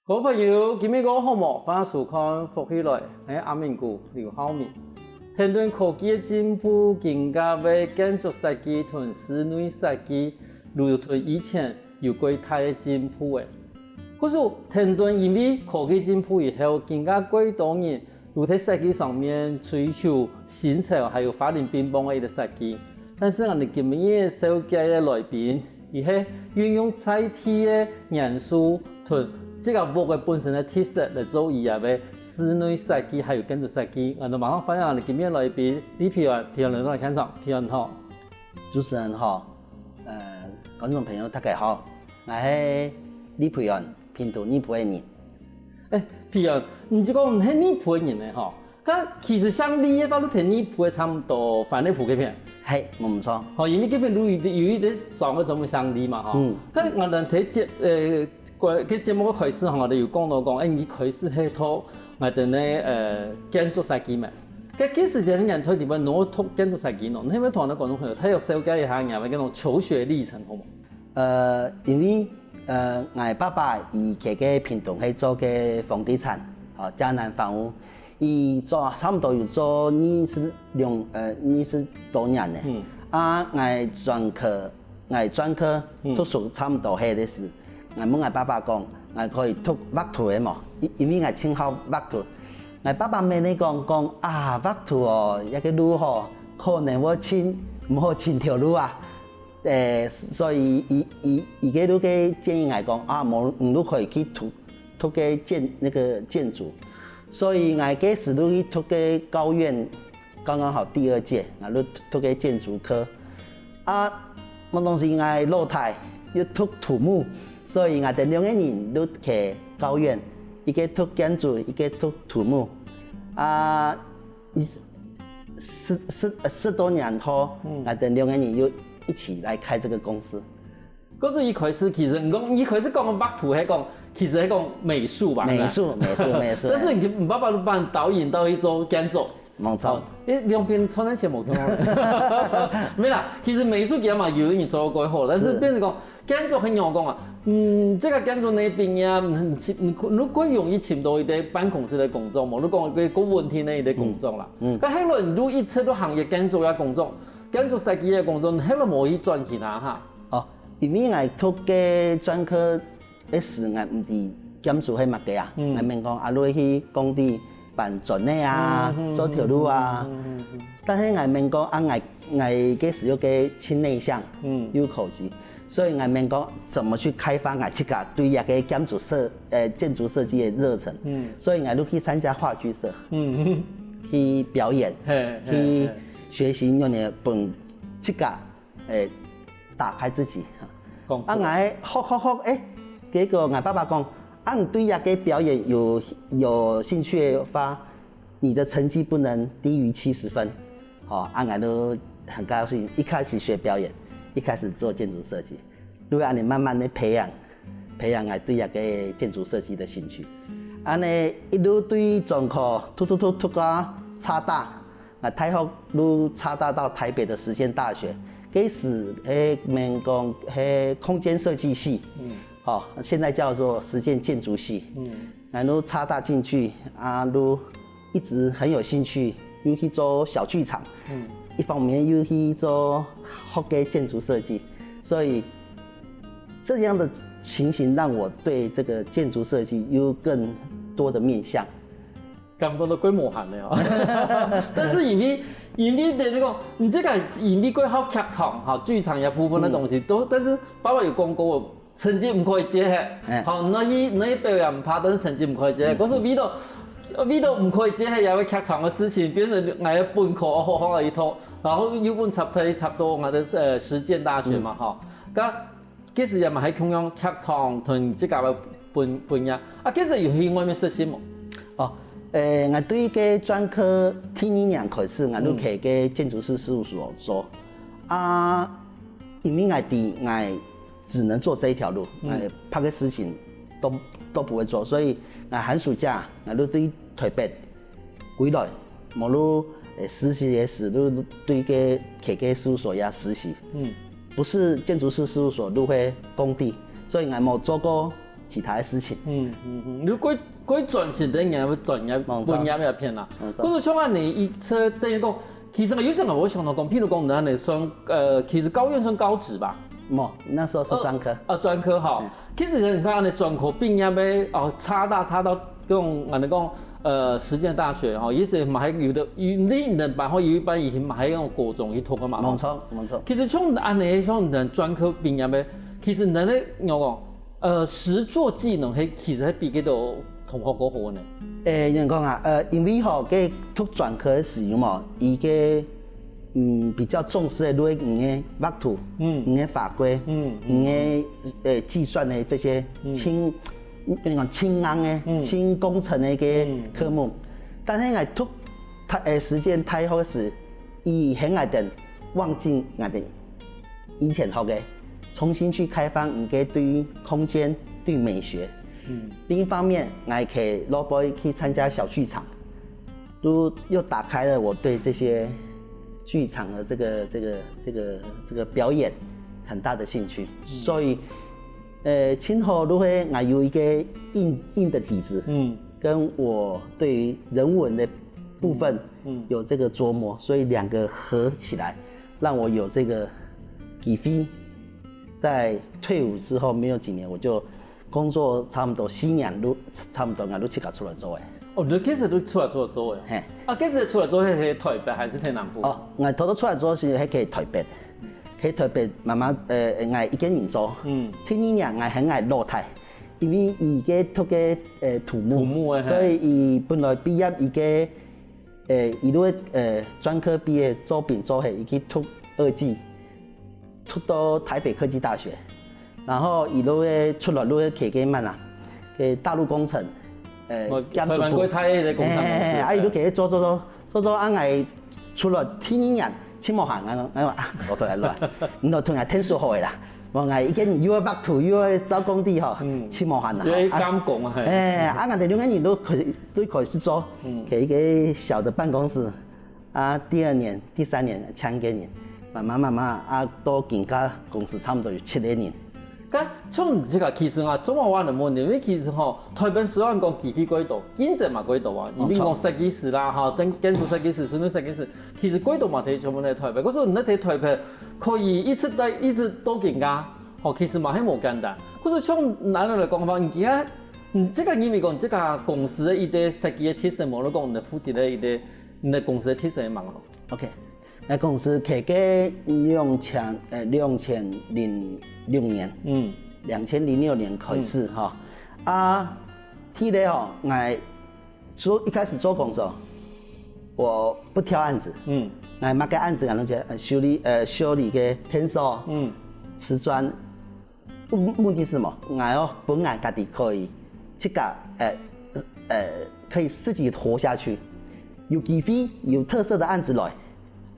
各位朋友，今日我好冇翻收看福起来，我阿明哥刘浩明。天端科技的进步，更加为建筑设计同室内设计，如同以前有过大的进步的。可是天端因为科技进步以后，更加过多人如在设计上面追求新潮，还有发展乒乓的设计。但是我哋今日设计的来宾，伊係运用载体的元素同这个屋的本身的特色来做伊嘅室内设计，还有建筑设计。我哋马上欢迎我哋今日来宾李皮源，皮源来到现场，皮源好。主持人好，观众朋友大家好，我係李皮源，平度尼泊的人。皮源，你这个唔係尼泊的人咧吼？咁其實像你嘅話，都同尼泊差唔多，反正普嗰片。係，我唔錯。哦，因為嗰邊有一啲狀嘅咁嘅相離嘛，嗬。咁我哋睇個節目嘅開始，我哋有講到講，你開始係套我哋咧建築設計嘛。咁幾時間人推點樣攞套建築設計呢？你可唔可以同我哋觀眾朋友睇下紹介一下人嘅嗰種求學歷程好冇？因為我爸爸以前嘅平度係做嘅房地產，江南房屋。伊做差不多有做20多年嘞。我專科讀書差不多係的事。我問我爸爸講，我可以讀畫圖的嘛？因為我稱好畫圖。我爸爸咪你講畫圖哦，一個路吼，可能我唔好親條路啊。所以伊個路嘅建議我講唔都可以去讀個建築。所以我嗰時都去讀個高院，剛剛好第2屆，我都讀個建築科。我當時我落台要讀土木，所以我哋2個人都去高院，一個讀建築，一個讀土木。10多年後，我哋2個人又一起來開這個公司。嗰時一開始其實一開始講畫圖係講。其實係講美術吧，美術。但是你爸爸都把你導引到去做建築，冇錯。兩邊創得起冇錯。沒啦，其實美術嘅嘛有人做過好，但是變成講建築很難講啊。這個建築那邊呀，如果容易請到一啲辦公室的工作嘛，如果講個問題呢一啲工作啦。但係如果一切都行業建築嘅工作，建築設計嘅工作，係咪冇去轉其他嚇？因為我讀嘅專科。嗰時我唔係建築係乜嘅啊？我明講落去工地辦磚的做條路啊。但係我明講我嗰時有個輕內向，有口技，所以我明講怎麼去開發我自己對一個建築設計的熱忱。所以我都去參加話劇社，去表演，去學習用嚟幫自己打開自己。我學結果我爸爸講，你對一個表演有興趣的話，你的成績不能低於70分。我都很高興，一開始學表演，一開始做建築設計，如果你慢慢的培養我對一個建築設計的興趣。一路對中科讀到插大，我大學都插大到台北的實踐大學，嗰時講空間設計系。現在叫做實踐建築系，然後插大進去，都一直很有興趣，又去做小劇場，一方面又去做學嘅建築設計，所以這樣的情形讓我對這個建築設計有更多的面向。感覺到規模限了，但是因為的那個，你這個因為過好劇場、劇場一部分的東西都，但是爸爸有講過。成績唔可以接嘅，那一表演唔怕，但是成績唔可以接。嗰時味道唔可以接係因為劇場嘅事情，變成我嘅本科我學咗一套，然後又本插到我嘅實踐大學嘛，咁幾時又咪喺同樣劇場同即個嘅本業，幾時又去外面實習冇？我對個專科第2年開始，我都去個建築師事務所做，因為我只能做這一條路，別個事情都不會做，所以我寒暑假我都對台北回來，無論實習也是都對個去個事務所也實習，不是建築師事務所都會工地，所以我冇做過其他的事情。你鬼转型等下要转业本业要骗啦。可是像安尼，伊车等于讲，其实有时候我想到讲，譬如讲咱的算其实高院算高职吧。那时候是专科。专科哈。其实你看安尼专科毕业要差到用安尼讲。实践大学吼，也是嘛还有的，你能办好有一班已经嘛还用高中去读个嘛。冇错。其实像安尼像咱专科毕业的，其实咱咧我讲实作技能其实比嗰度同学嗰好呢。有人讲啊，因为吼嘅读专科的时候嘛，伊嘅比较重视的类你的法度，你的法规，你的计算的这些跟你讲轻工的、轻工程的个科目，但是我读时间太好时，伊很爱等忘记我哋以前学的，重新去开放你个对于空间、对美学。另一方面，我可以老婆去参加小剧场，又打开了我对这些剧场的这个表演很大的兴趣，所以。清河都会我有一个硬的体质，跟我对于人文的部分，有这个琢磨，所以两个合起来，让我有这个机会。在退伍之后没有几年，我就工作差不多4年都差不多我都去搞出来做诶。你其实都出来做诶。嘿。其实出来做係台北還是台南部？我頭出來做是喺台北。喺台北慢慢我一個人做，天年我很愛落台，因為伊個讀個土木，所以伊本來畢業伊個伊都專科畢業做丙做係伊去讀2技，讀到台北科技大學，然後伊都出來都去個乜啊，個大陸工程，建築部，伊都去做，我出來天年。青毛行我話我同人來，我同人聽數好嘅啦。我係已經要北土要找工地嗬，青毛行啦。要監工啊係。我哋2個人都開始做，給一個小的辦公室。第2年、第3年搶幾年，慢慢到今家公司差唔多有7個人。咁像這個其實總話的問題，因為其實台北雖然講機器幾多，競爭嘛幾多啊，你講設計師啦建築設計師、室內設計師，其實幾多嘛睇全部喺台北。嗰時候你睇台北可以一直到更加，其實嘛係冇簡單。嗰時像哪嚟講法，而家這個因為講這個公司的一啲設計的提升，冇得講你負責的一啲你的公司的提升忙咯。OK。那公司開個2006年，2006年開始哈。記得我一開始做工作，我不挑案子，我買個案子，然後就修理個片塑，瓷磚，目的是什麼？我本來自己可以這個可以自己活下去，有機會有特色的案子來。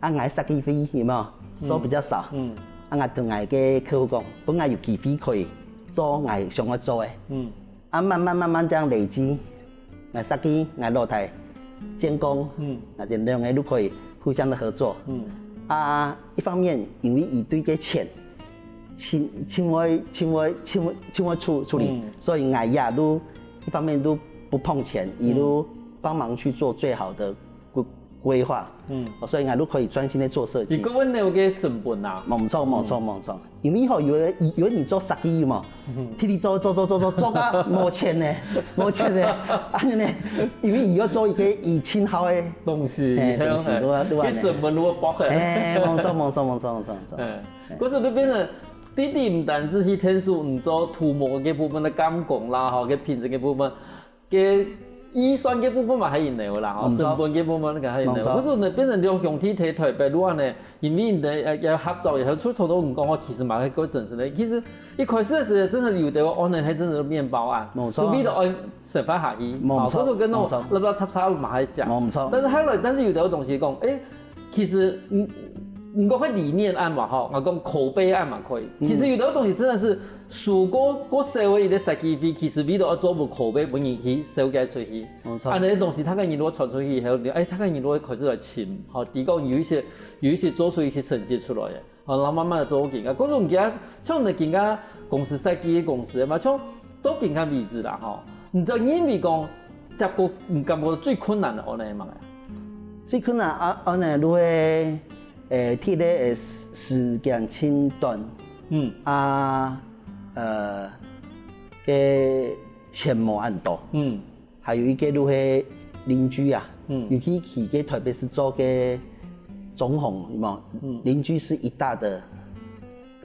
我設計費有沒有收比較少？我同我嘅客戶講，本來有機會可以做我想要做嘅。慢慢這樣累積，我設計我落台監工，我哋兩個都可以互相的合作。一方面因為伊對個錢，請我處理，所以我也都一方面都不碰錢，伊都幫忙去做最好的規劃，所以我都可以專心地做設計。如果你有個成本啊，冇錯，因為有你做設計嘛，天天做到冇錢呢，安尼呢，因為要做一個2000號的東西，佢成本如果包嘅，冇錯。嗰時就變成弟弟唔單止去天數，唔做塗抹嘅部分嘅監工啦，嘅品質嘅部分嘅。預算嘅部分嘛係然嘅啦，成本嘅部分就係然嘅。可是呢變成兩兄弟睇台北路呢，因為你要合作以後出頭都唔講，我其實嘛係個真實的。其實一開始嘅時候真係有啲案呢係真係麵包案，就為了愛食翻下去，嗰時跟我亂插嘛係講。但是後來，但是有啲東西講，其實唔講係理念案嘛，我講口碑案嘛可以。其實有啲東西真的是。如果社會的設計費，其實為了要做部口碑本人去售價出去，那啲東西，他個人如果傳出去以後，他個人如果開始來請，提供有一些做出一些成績出來嘅，然後慢慢的做緊啊。嗰種而家像你見家公司設計嘅公司嘛，像都更加位置啦吼。唔知因为讲接过唔感觉最困难的安尼嘛？最困难安尼如果体力的时间轻短，个钱无按多，还有一个如果邻居啊，尤其去个特别是做个总统，邻居是一大的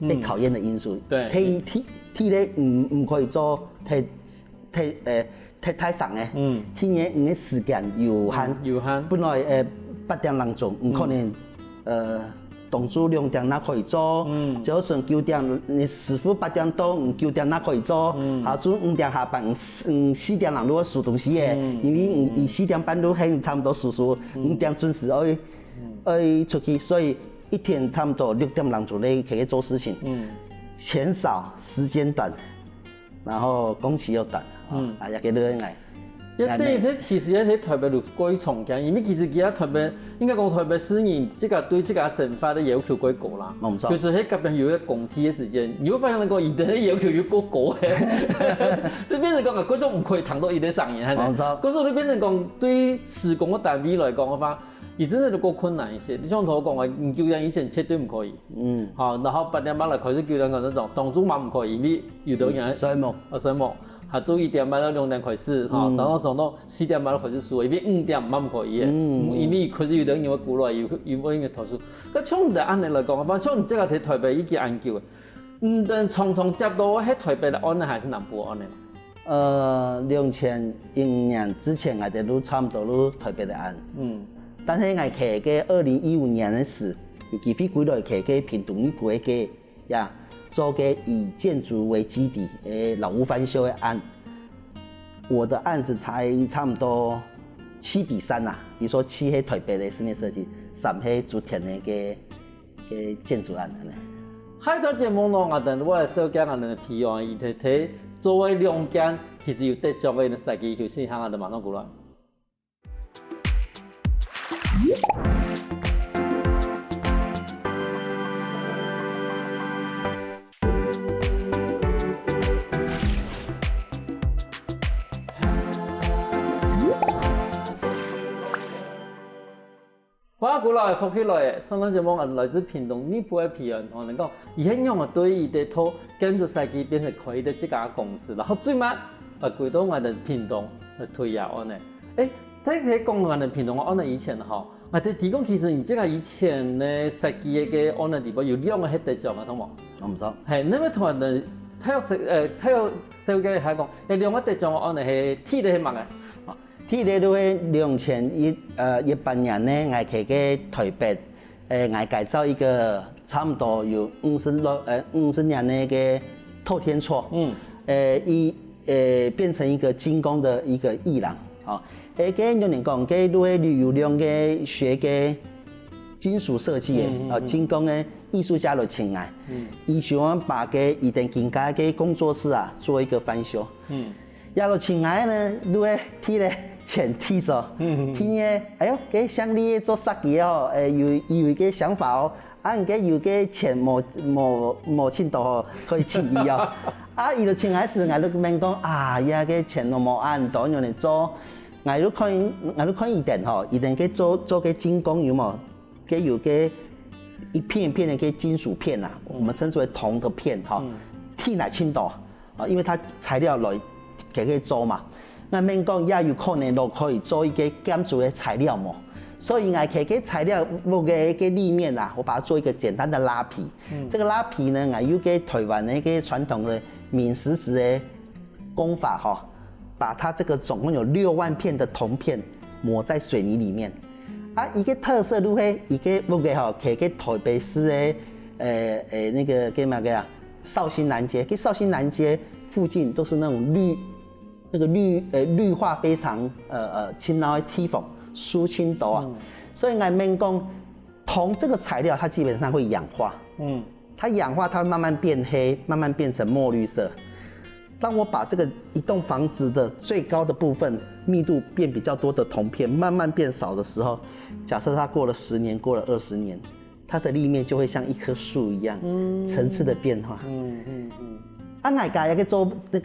被考验的因素。对，体力唔可以做太长诶，体力时间有限，本来8点人做，唔可能动作2点那可以做，就算9点，你师傅8点到，9点那可以做，下次5点下班，4点人如果煮东西诶，因为伊4点半都很差不多熟，5点准时要出去，所以一天差不多6点人左右可以做事情，钱少，时间短，然后工期又短，也给你爱。对，这其实喺台北就过于重建，因为其实其他台北应该讲台北市人这个对这个惩罚的要求过高啦。冇错。就是喺隔壁有一个公体的时间，你会发现那个伊的要求又过高嘅，你变成讲啊，嗰种唔可以谈到伊的上瘾，冇错。可是你变成讲对施工的单位来讲的话，伊真的就过困难一些。你像头讲话，9点以前绝对唔可以。好，然后8点半来开始9点嗰那种，当中嘛唔可以，因为有的人水木，水木。下晝1點半到2點開始，早上到4點半就開始數，因為5點唔可以嘅，因為開始有啲人會過來，有冇人投訴。咁像在安尼來講，反正你這個喺台北已經研究嘅，但常常接到喺台北的案例還是南部案例嘛？2015年之前，我哋都差唔多都台北的案，但係我睇嘅2015年嘅時，有機會幾來睇嘅屏東呢部嘅呀。做个以建筑为基底老屋翻修的案，我的案子才差不多7比3啦。比如说7是台北的室内设计，3是竹田的个建筑案。喺個節目內，我哋我係小講我哋提案，而睇作為兩間，其實有得獎嘅設計，就是向我哋馬上過來。我過來福起來，上個節目係來自屏東呢部嘅皮人同人講，而係用我對伊哋套建築設計變成可以的這家公司，然後最尾歸到我哋屏東嚟推下安尼。睇講我哋屏東安尼以前吼，我哋提供其實你這個以前嘅設計嘅安尼地方有兩個係得獎嘅，懂冇？我唔知。係，你咪同人哋睇有設計係講，有兩個得獎嘅安尼係鐵的係乜嘅？ที่เดียว2018年呢，我去个台北，我改造一个差不多有50年的个透天厝，变成一个精工的一个艺廊，个有人讲，个如果有两个学个金属设计的，精工的艺术家的请来，伊喜欢把个伊den更加个工作室啊做一个翻修，要落请来呢，如果睇咧。前提说，听呢，哎呦，给乡里做设计哦，有一个想法哦，个有个钱冇钱到可以请伊哦，伊就请来时，我就问讲呀个钱都冇按到用嚟做，我就看伊den吼，伊den个做个精工有冇？个有个一片一片的个金属片啊，我们称之为铜的片哈，替来青岛因为它材料来可以做嘛。我免讲，也有可能都可以做一个建筑的材料嘛，所以我摕个材料木个立面啊，我把它做一个简单的拉皮。这个拉皮呢，我有个台湾那个传统的闽石子的工法哈，把它这个总共有6万片的铜片抹在水泥里面。一个特色如何？一个木个哈，摕个台北市的那个叫乜个绍兴南街，跟绍兴南街附近都是那种绿化非常青苔梯缝疏青度啊，所以我们讲铜这个材料它基本上会氧化，它氧化它会慢慢变黑，慢慢变成墨绿色。当我把这个一栋房子的最高的部分密度变比较多的铜片慢慢变少的时候，假设它过了10年，过了20年，它的立面就会像一棵树一样，层次的变化。俺家个做这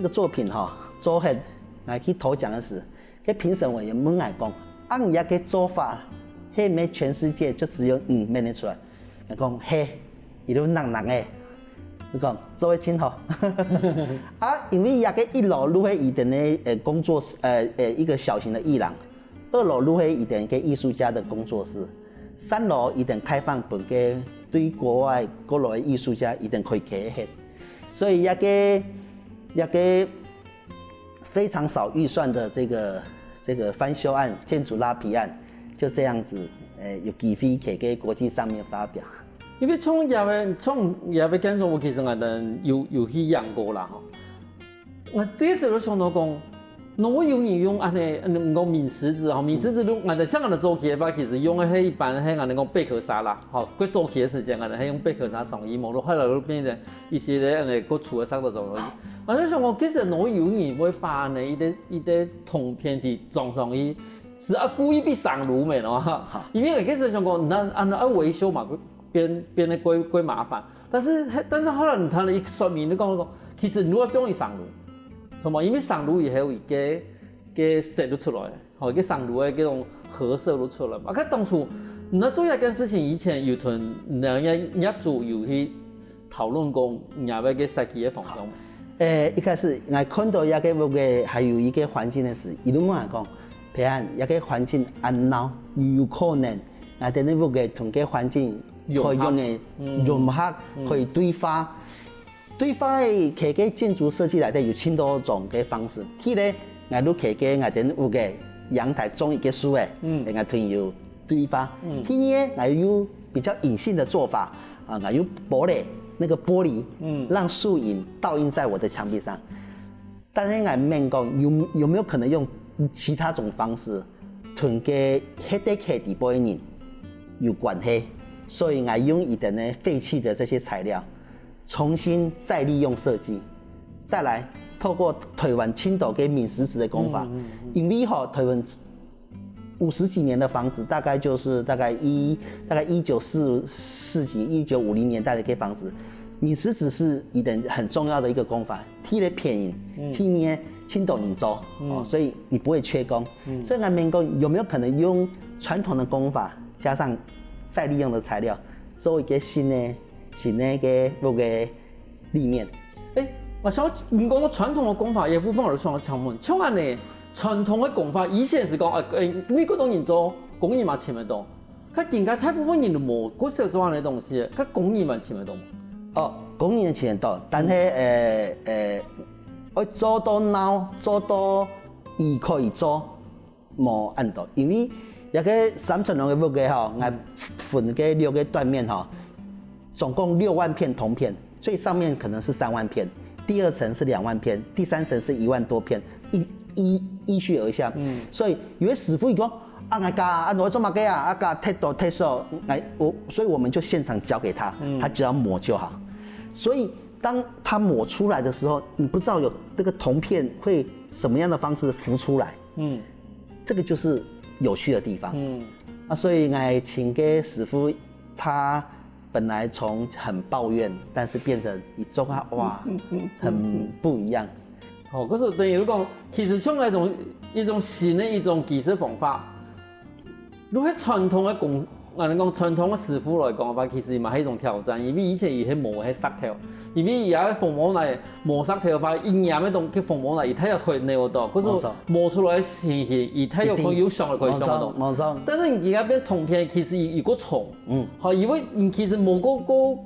个作品哈，做很俺去投奖的时，个评审委员问俺讲，俺家个做法，嘿没全世界就只有你面得出来。俺讲嘿，伊都人诶，你讲做会清楚。啊，因为那个一楼入去伊的呢工作室，一个小型的艺廊，2楼入去伊的个艺术家的工作室，3楼伊等开放本个对国外各路的艺术家伊等可以去翕，所以那个非常少预算的这个翻修案、建筑拉皮案，就这样子，有机会可以给国际上面发表。因为从也要建筑，我其实我哋有去养过啦吼。我这时候想到讲，我用安尼唔讲米石子吼，米石子我哋像我哋做起的话，其实用的係一般係我哋講貝殼沙啦，吼，佢做起的時間我哋係用貝殼沙上衣，冇到後來都變成一些咧人哋個廚嘅沙度做而已。我就想講，其實我用會把呢一啲銅片地裝上去，是故意俾上爐咩咯？因為其實想講，那按照維修嘛。变得归麻烦，但是后来你睇你说明，你讲，其实如果中意上路，什么？因为上路以后个色都出来，好，个上路的这种褐色都出来嘛。佢当初你做一件事情以前，有同两个业主有去讨论过，你要个设计的方向。一开始我看到那个还有一个环境的时，伊都问我讲，平安那个环境安闹有可能，我哋那个同个环境。可以用的融合，可以对发。对发的其个建筑设计来底有千多种嘅方式。第咧，我都其个我哋有个阳台种一个树诶，我推有对发。第二，我有比较隐性的做法啊，我有玻璃那个玻璃，让树影倒映在我的墙壁上。但是我问讲有没有可能用其他种方式，同个黑地客地部的人有关系？所以我用一点呢废弃的这些材料，重新再利用设计，再来透过台湾青岛跟闽石子的工法，因为台湾50几年的房子，大概1944几、1950年代的一个房子，闽石子是一点很重要的一个工法，替了便宜，替呢青岛人做，所以你不会缺工。所以我们讲有没有可能用传统的工法加上再利用的材料，做一个新的那个立面。我想唔讲个传统的工法，有部分我都想要请问，像安尼传统的工法，以前是讲美国人做工艺嘛，请得到。佢现在大部分人都冇嗰时候做安尼东西，佢工艺嘛请得到。哦，工艺请得到，但係我做到孬，做到伊可以做，冇按到，因为。那个3层楼的屋个吼，我分个6个断面吼，总共6万片铜片，最上面可能是3万片，第2层是2万片，第3层是1万多片，依序而下。所以有位师傅伊讲，我家我做乜嘅啊？家剔手，所以我们就现场交给他，他只要抹就好。所以当他抹出来的时候，你不知道有这个铜片会什么样的方式浮出来。这个就是有趣的地方。所以我请个师傅，他本来从很抱怨，但是变成一做啊，哇，很不一样。可是等于讲，其实像一种新的一种技术方法，如果传统的我哋讲传统的师傅来讲话，其实嘛係一种挑战，因为以前伊係磨係石頭，因為而家鳳毛嚟磨石頭話，伊驗嘅東嘅鳳毛嚟，伊睇入去呢個度，嗰種磨出來情形，伊睇入去要上嚟佢上到。但是而家變銅片其實伊個重，係因為其實磨個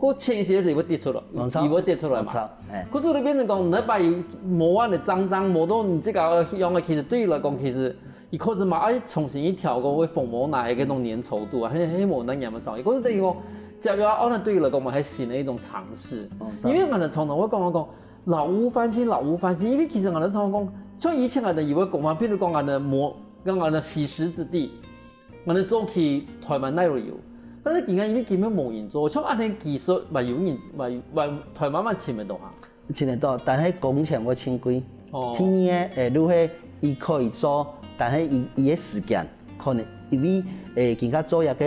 傾斜是會跌出來，伊會跌出來嘛。嗰時你變成講，你把伊磨完嚟髒磨到你這個用嘅，其實對伊來講其實。伊可能嘛愛重新去調個鳳毛奶嘅嗰種粘稠度啊，係冇能驗得上。嗰等於講，假如可能對於來講，我們係新的一種嘗試。因為我哋從頭我講老屋翻新，因為其實我哋從講，像以前我哋以為講法，譬如講我哋磨，跟我哋洗石子地，我哋做起台灣奶油，但是而家因為根本冇人做，像安尼技術咪有人咪台灣咪請得到啊？請得到，但係工錢我請貴。天呢如果伊可以做。但是伊的時間可能因为更加做一个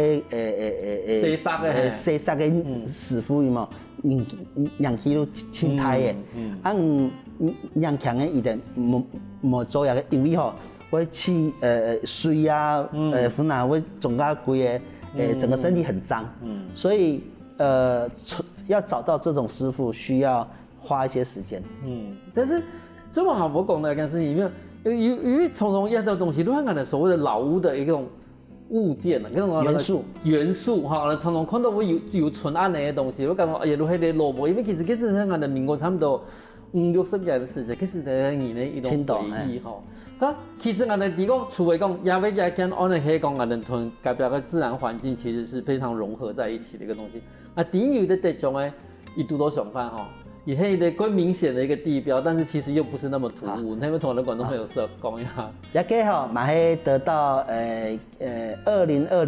西沙的师傅嘛，让起都青苔的，让强的一点莫做一个，因为吼会去水啊，湖南会总加贵的，整个身体很脏，所以要找到这种师傅需要花一些时间。但是这么好，我讲的一件事情，因为常常一些东西，都看的所谓的老屋的一种物件啊，那种元素哈，常常看到会有存案的东西，我感觉哎呀，都迄个萝卜，因为其实咱的民国差不多50-60年的时间，其实在你的一种回忆哈。其实俺们提讲，除非讲亚维加跟安尼黑讲，俺们同改变个自然环境其实是非常融合在一起的一个东西。第一有的这种诶，一度都想法哈，也是一个更明显的一个地标，但是其实又不是那么突兀。那边同我的观众朋友说讲一下。也个吼，嘛系得到2020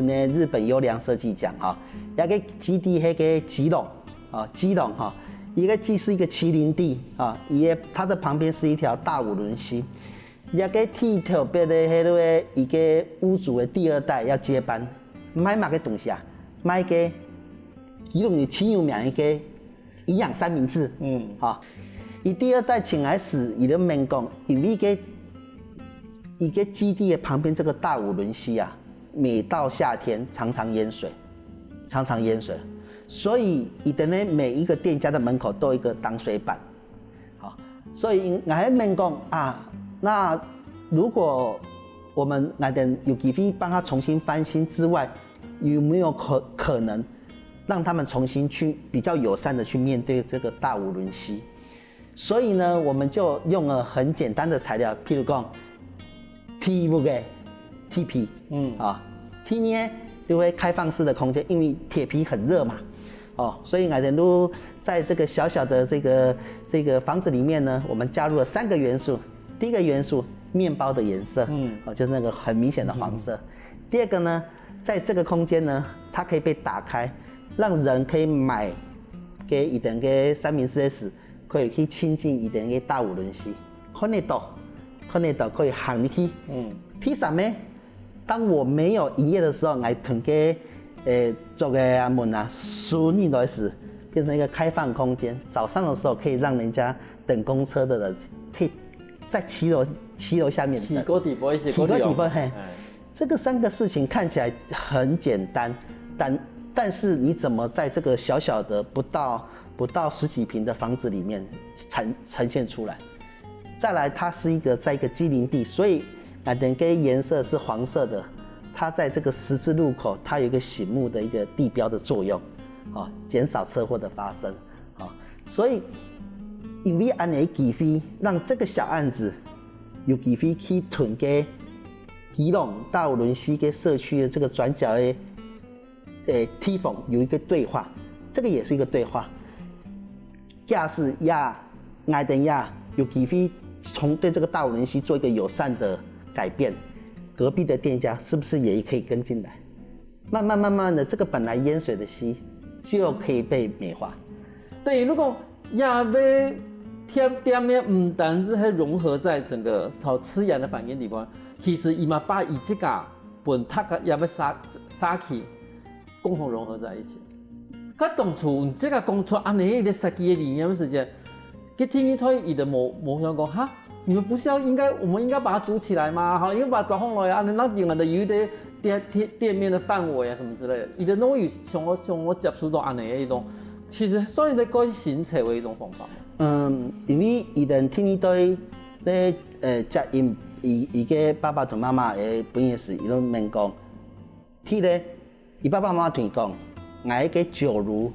年日本优良设计奖哈，也个基地迄个基隆哈。一个既是一个麒麟地啊，它的旁边是一条大五轮溪，也个替特别的迄个一个屋主的第2代要接班，买嘛个东西啊，买个基隆有很有名一个营养三明治，伊第2代请来时，伊就问讲，因为一个基地的旁边这个大五轮溪啊，每到夏天常常淹水。所以，伊的呢每一个店家的门口都有一个挡水板，好，所以我还问讲啊，那如果我们那点有机会帮他重新翻新之外，有没有可能让他们重新去比较友善的去面对这个大五轮溪？所以呢，我们就用了很简单的材料，譬如讲 T 皮，T 呢就会开放式的空间，因为铁皮很热嘛。所以我们都在这个小小的这个房子里面呢，我们加入了3个元素。第一个元素，面包的颜色，就是那个很明显的黄色。第二个呢，在这个空间呢，它可以被打开，让人可以买给一点个3/4时，可以去亲近一点个大五轮溪，看得到可以行进去。第三呢，当我没有营业的时候，我囤给做个门啊，顺利的时变成一个开放空间。早上的时候可以让人家等公车的人可以在骑楼下面提高底部一些，嘿，这个3个事情看起来很简单，但是你怎么在这个小小的不到10几坪的房子里面呈现出来？再来，它是在一个基林地，所以整个颜色是黄色的。它在这个十字路口，它有一个醒目的一个地标的作用，减少车祸的发生，所以因为安尼机会让这个小案子有机会去囤给基隆大五轮溪跟社区的这个转角的梯缝有一个对话，这个也是一个对话，架势爱登有机会从对这个大五轮溪做一个友善的改变。隔壁的店家是不是也可以跟进来？慢慢的，这个本来淹水的溪就可以被美化。对，如果亚被店面不单是融合在整个好吃盐的反应里边，其实伊嘛把伊这个本塔个亚被沙起共同融合在一起。佢当初这个讲出安尼一个设计的理念时间，佢听一推伊的某想讲哈。你们不是我们应该把它组起来吗？好，应该把它找上来啊，让原来的有的店面的范围啊什么之类的，伊的都有像我接触到安尼的一种，其实算是在改形成为一种方法。因为伊的听你对咧接应伊个爸爸同妈妈的本意是，伊都问讲，ที่咧，伊爸爸妈妈同伊讲，我个酒炉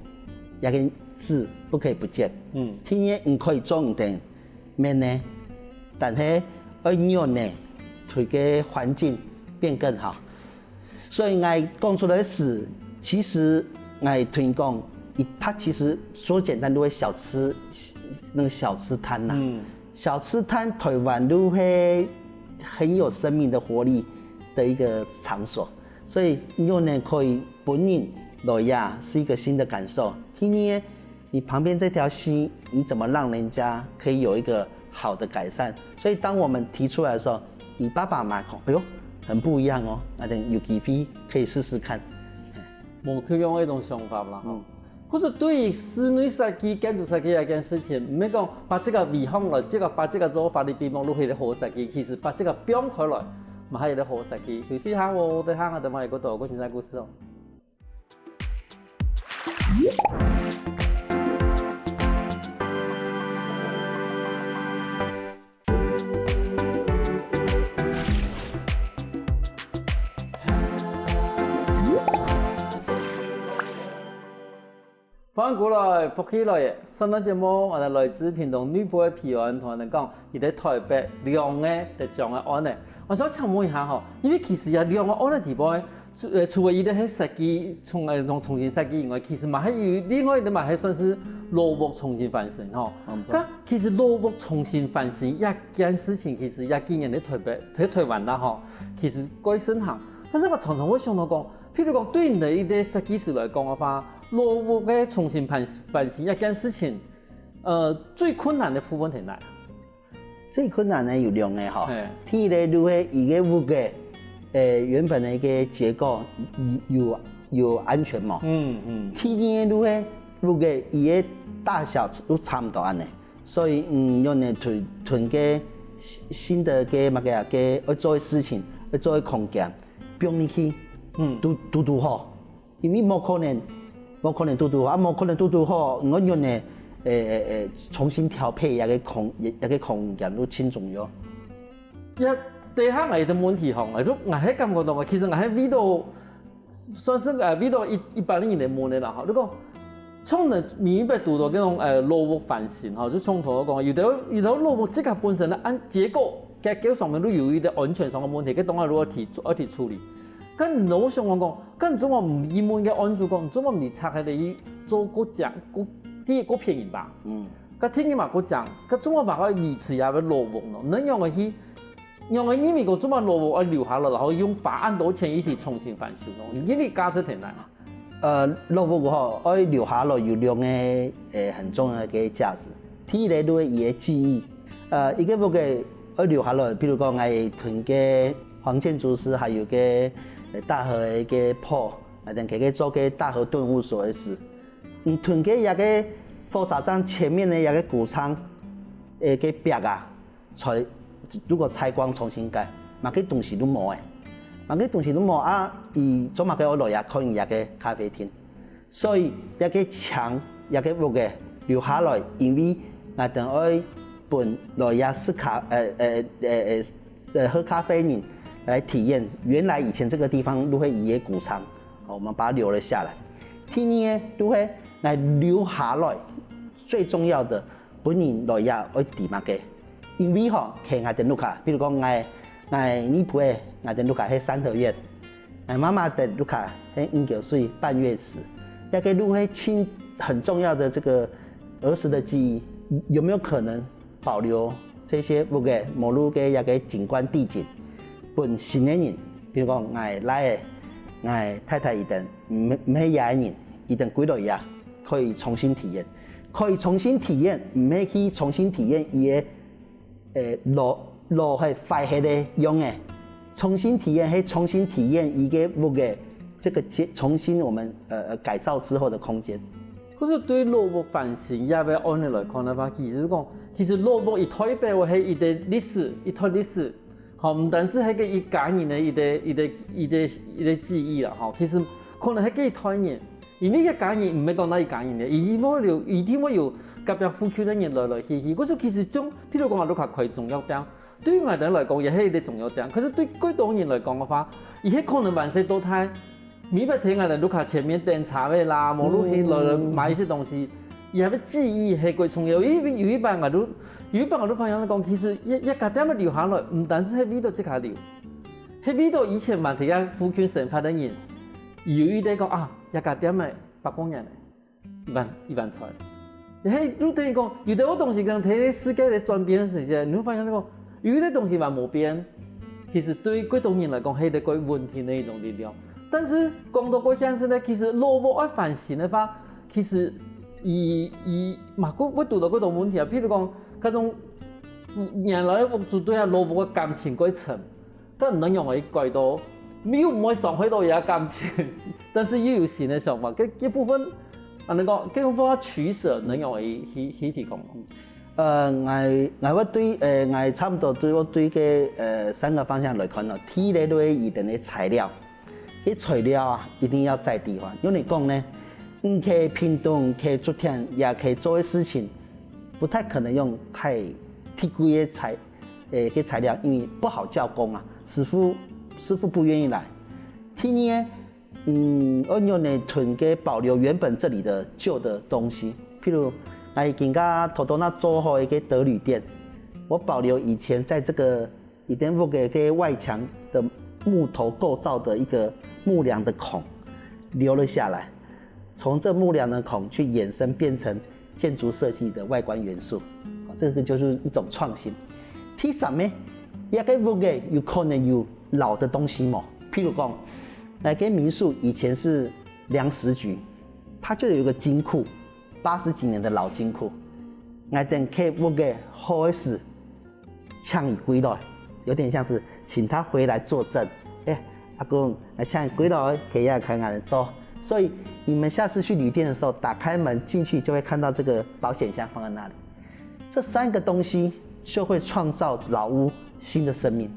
那个字不可以不见，听呢唔可以装定面呢。但是要让呢，推个环境变更好，所以我讲出来是，其实我推广，它其实说简单都会小吃摊呐，小吃摊台湾都会很有生命的活力的一个场所，所以用呢可以本人来呀是一个新的感受。今天你旁边这条溪，你怎么让人家可以有一个好的改善？所以当我们提出来的时候，你爸爸妈妈讲，哎呦，很不一样哦。那等有机会可以试试看。冇去用一种想法啦，可是对于室内设计、建筑设计这件事情，唔係讲把这个地方来，把这个做法的地方都係好设计，其实把这个变开来，咪係一個好設計。有時下我哋行下就買嗰度，嗰現在故事哦。翻過來福起來嘅，上檔節目我哋來自屏東女部嘅皮安同人講，而喺台北兩個嘅障礙案嘅。我想請問一下吼，因為其實有兩個案嘅地方，除咗伊哋喺設計重新設計以外，其實嘛係有另外一啲嘛係算是羅屋重新翻新吼。咁其實羅屋重新翻新一件事情，其實也幾年喺台灣啦吼，其實改盛行。但是我常常會想到講。譬如講，對你哋設計師來講嘅話，羅屋嘅重新翻新一件事情，最困難的部分喺哪？最困難呢有兩個哈。第一個如果一個屋嘅原本的一個結構有安全嘛。第二個如果屋嘅伊個大小都差唔多安尼，所以用嚟囤個新的個乜嘅個要做嘅事情，要做嘅空間，變入去。嘟好，因為冇可能嘟好，冇可能嘟好，我用呢重新調配一個空間都輕重要。第下我嘅問題吼，我係感覺到其實我喺呢度算是呢度一般人嘅問題啦。如果從你明白讀到嗰種羅屋翻新吼，就從頭講，有啲羅屋即個本身咧按結構上面都有一啲安全上嘅問題，佢當然如果提處理。咁我想講，咁怎麼唔以門嘅安全講，怎麼唔拆開嚟做個講個便宜吧？咁聽你嘛個講，咁怎麼把個維持下個羅屋咯？能用佢因為個怎麼羅屋留下來，然後用法案多錢一起重新翻修咯？因為價值挺難嘛。羅屋吼，要留下來有兩個很重要嘅價值。第一個都係伊嘅記憶，一個屋嘅要留下來，譬如講我囤嘅黃建築師，還有個。大河的個鋪，等佢做個大河頓悟所的事。囤個一個火車站前面的一個谷倉，個壁啊，才如果採光重新改，嘛個東西都冇誒，嘛個東西都冇啊！伊做嘛個落也可以一個咖啡廳，所以一個牆一個屋嘅留下來，因為我等愛本落也是喝咖啡人。來體驗原來以前這個地方都會一個谷倉，我們把它留了下來。第二都會來留下來，最重要的本人來也愛地嘛嘅，因為吼喺我哋路卡，比如講我尼普誒，我哋路卡喺三合院，我媽媽的路卡喺5歲半月池，一個路會親很重要的這個兒時的記憶，有沒有可能保留這些屋嘅某路嘅一個景觀地景？本新嘅人，比如講我來嘅，我太太一定唔係野人，一定歸到野，可以重新體驗，可以重新體驗，唔係去重新體驗伊嘅路係快係嘅用嘅，重新體驗係重新體驗伊個屋嘅這個重新我們改造之後的空間。可是對羅屋翻新也要按你來看嘅話，其實羅屋一台北話係一個歷史，一套歷史。好，唔單止係個一家人的一個記憶啦，吼，其實可能係個一團人，因為一家人唔係講那一家人嘅，一定會有隔壁附近的人來去。嗰時其實種，譬如講我都較貴重要點，對於我哋來講也係一個重要點。可是對廣東人來講嘅話，伊係可能萬事都太，明白聽我哋都較前面點茶位啦，無路去來買一些東西，伊係個記憶係貴重要。有一班我都發現講，其實一家點樣留下來，唔單止喺呢度即刻留，喺呢度以前問題啊附近生活嘅人，有一啲講啊，一家點嘅北港人嚟，一萬菜。喺你等於講，有啲好東西講睇世界嘅轉變時陣，你會發現講，有啲東西話冇變，其實對廣東人嚟講係一個問題嘅一種力量。但是講到嗰件事咧，其實羅屋要翻新嘅話，其實我讀到嗰種問題啊，譬如講。嗰種原來我絕對係羅屋嘅感情過程，但能用的轨道，又唔会上回到也感情，但是又有新的想法，这部分啊，能讲这部分取舍能用的去提供。我对我差不多对我对个3个方向来看咯，第一类一定的材料，迄材料啊一定要在地化。因为讲呢，去拼东去做田也可以做的事情，不太可能用太贵的材料，因为不好教工啊，师傅不愿意来。第二呢，我用来囤给保留原本这里的旧的东西，譬如。来，今家头那做好一个德旅店，我保留以前在这个以前屋个外墙的木头构造的一个木梁的孔留了下来，从这木梁的孔去衍生变成建筑设计的外观元素，这个就是一种创新。第三呢，也个屋个有可能有老的东西嘛，譬如讲，那个民宿以前是粮食局，它就有一个金库。80几年的老金库，我等客户给开始抢伊归来，有点像是请他回来作证。阿公来抢伊归来，可以要看看人做。所以你们下次去旅店的时候，打开门进去就会看到这个保险箱放在那里。这3个东西就会创造老屋新的生命。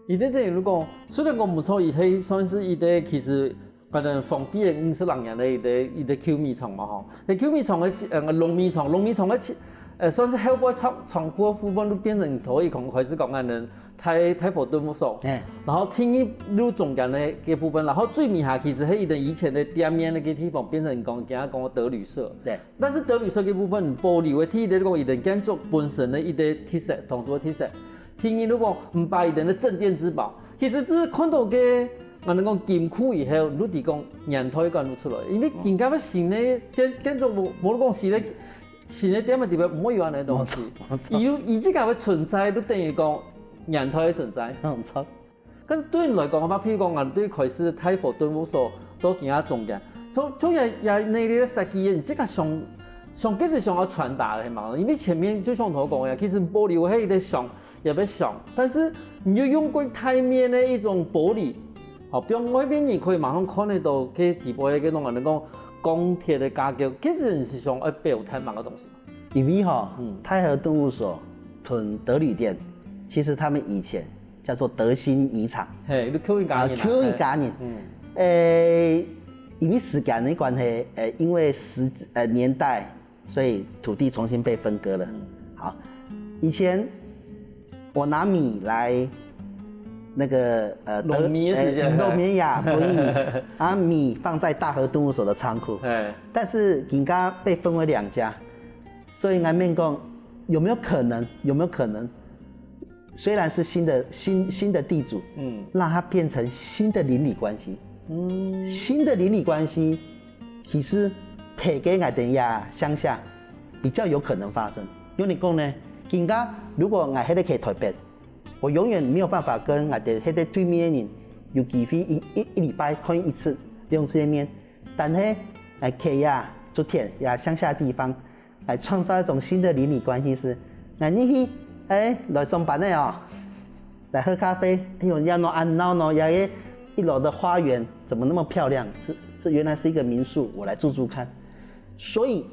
伊在这里如果虽然讲不错，伊可以算是伊的其实。反正封闭的50人样的伊的 Q 米床嘛吼，那 Q 米床的龙米床的算是后半床铺的部分都变成可以开始讲安的太佛顿木所，然后天一路中间的个部分，然后最底下其实是伊的以前的店面那个地方变成讲德旅社，对，但是德旅社个部分保留的天的讲伊的建筑本身的伊的特色，同族的特色，天一如果唔把伊的镇店之宝，其实只是看到个。我们讲金库以后，你哋讲年头讲出来，因为人家要新的建筑物，无讲新的点的地方唔会有安尼东西。伊这个要存在，都等于讲年头的存在。没错。可是对你来讲，我譬如讲啊，对开始太佛顿悟所都更加重要。从也那里设计的，这个上其实想要传达的嘛，因为前面就像我讲的，其实玻璃我迄个上也要上，但是你要用过台面的一种玻璃。好，比如外边你可以马上看得到，去地步迄种人讲钢铁的架构，其实是想要表态某个东西。因为太和动物所屯德旅店，其实他们以前叫做德兴米厂。嘿，你 Q 一家人。Q 一家人。因为时间的关系，因为年代，所以土地重新被分割了。好，以前我拿米来。那个农民的时间，农民呀，所以米放在大和动物所的仓库，但是人家被分为2家，所以俺们讲有没有可能？虽然是新的地主，让它变成新的邻里关系，新的邻里关系，其实提给俺们呀乡下比较有可能发生。因为你讲呢，人家如果俺还得去台北。我永远没有办法跟我的那个对面的人有机会一礼拜看一次用见面，但是来 K 呀、做田呀乡下的地方来创造一种新的邻里关系是，你去来上班的哦，来喝咖啡，要弄安闹弄呀一楼的花园怎么那么漂亮？这原来是一个民宿，我来住住看。所以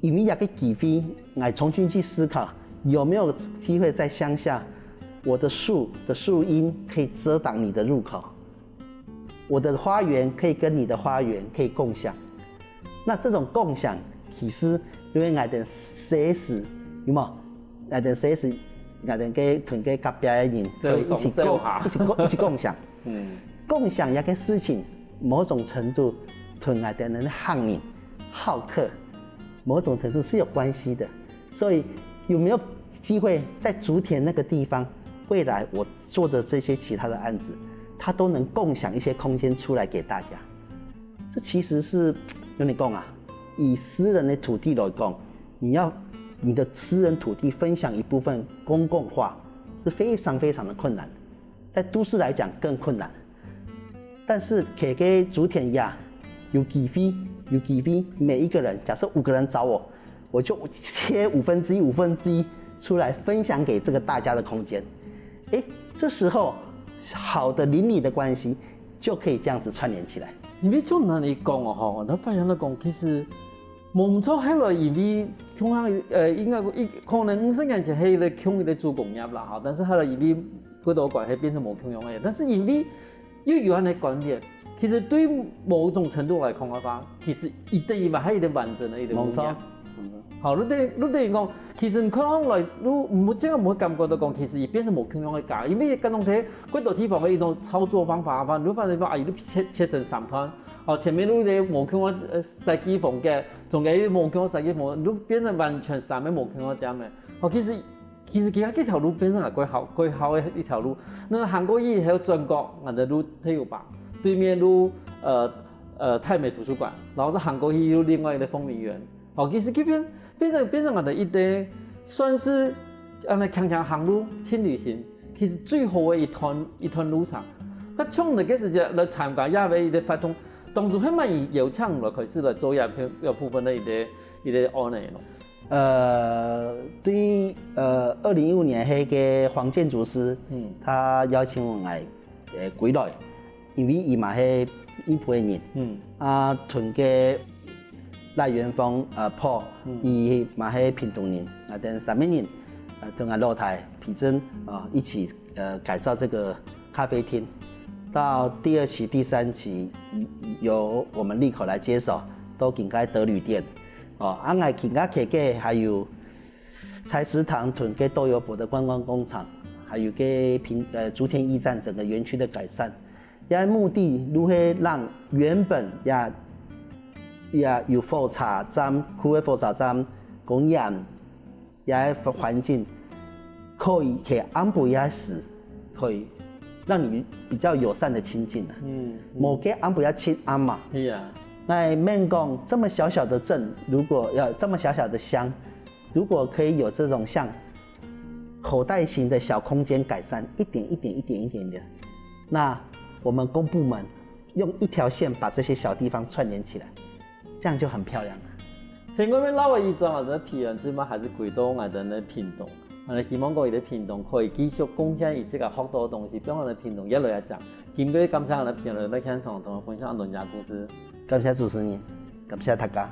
因为一个机会，来重新去思考有没有机会在乡下。我的树的树荫可以遮挡你的入口，我的花园可以跟你的花园可以共享。那这种共享，其实因为我们写史有冇？我们写史，我们跟团结隔壁的人可以一起共享。共享一个事情，某种程度同我们的汉人好客，某种程度是有关系的。所以有没有机会在竹田那个地方？未来我做的这些其他的案子，它都能共享一些空间出来给大家。这其实是有你讲啊，以私人的土地来讲，你的私人土地分享一部分公共化是非常非常的困难，在都市来讲更困难。但是给竹田呀，有机会，每一个人，假设5个人找我，我就切1/5出来分享给这个大家的空间。这时候好的邻里的关系就可以这样子串联起来。因为从那里讲哦，吼，我发现了讲，其实冇错，迄个因为恐下应该可能50年前迄个恐伊的做工业啦，哈，但是后来因为嗰度关系变成冇恐用嘅，但是因为又有安尼观念，其实对某种程度来讲嘅话，其实伊等于嘛，係一個完整嘅一個工業。好，你哋講，其實可能來，你唔會即刻唔會感覺到講，其實伊變成冇共用嘅架，因為跟同睇嗰度地方嘅一種操作方法，你發現講，啊，你切成3段，哦，前面你冇共用設計風格，仲有冇共用設計風格，你變成完全3個冇共用點嘅，哦，其他幾條路變成係最好嘅一條路，那韓國語還有中國，我哋路體育吧，對面路泰美圖書館，然後在韓國語有另外一個風鈴園，哦，其實這邊。變成我哋一個算是強航路輕旅行，其實最好嘅一段路程。那從那個時間來參加亞維的發動，當初係咪有搶來開始來做有部分的一個案例咯？對，2015年那個黃建築師，他邀請我來歸來，因為伊嘛係一輩人，屯嘅。賴元峰Paul，伊嘛係屏東人，等3個人，同阿羅台、皮珍一起改造這個咖啡廳。到第2期、第3期由我們利口來接手，都應該得旅店。安外其他客家還有菜市堂屯嘅豆油博的觀光工廠，還有個竹田驛站整個園區的改善。因目的如何讓原本也有火車站、區嘅火車站、公園，也環境可以安排一時，可以讓你比較友善的親近啊。冇嘅安排一親安嘛。係啊。那免講這麼小小的鎮，如果要這麼小小的鄉，如果可以有這種像口袋型的小空間改善，一點的，那我們公部門用一條線把這些小地方串聯起來。這樣就很漂亮了。聽講咩老嘅意思，我哋平原之嘛，還是回到我哋嘅屏東。我哋希望講，我哋屏東可以繼續貢獻以這個好多東西，俾我哋屏東一路一講。今日感謝我哋平原來現場同我分享很多故事。感謝主持人，感謝大家。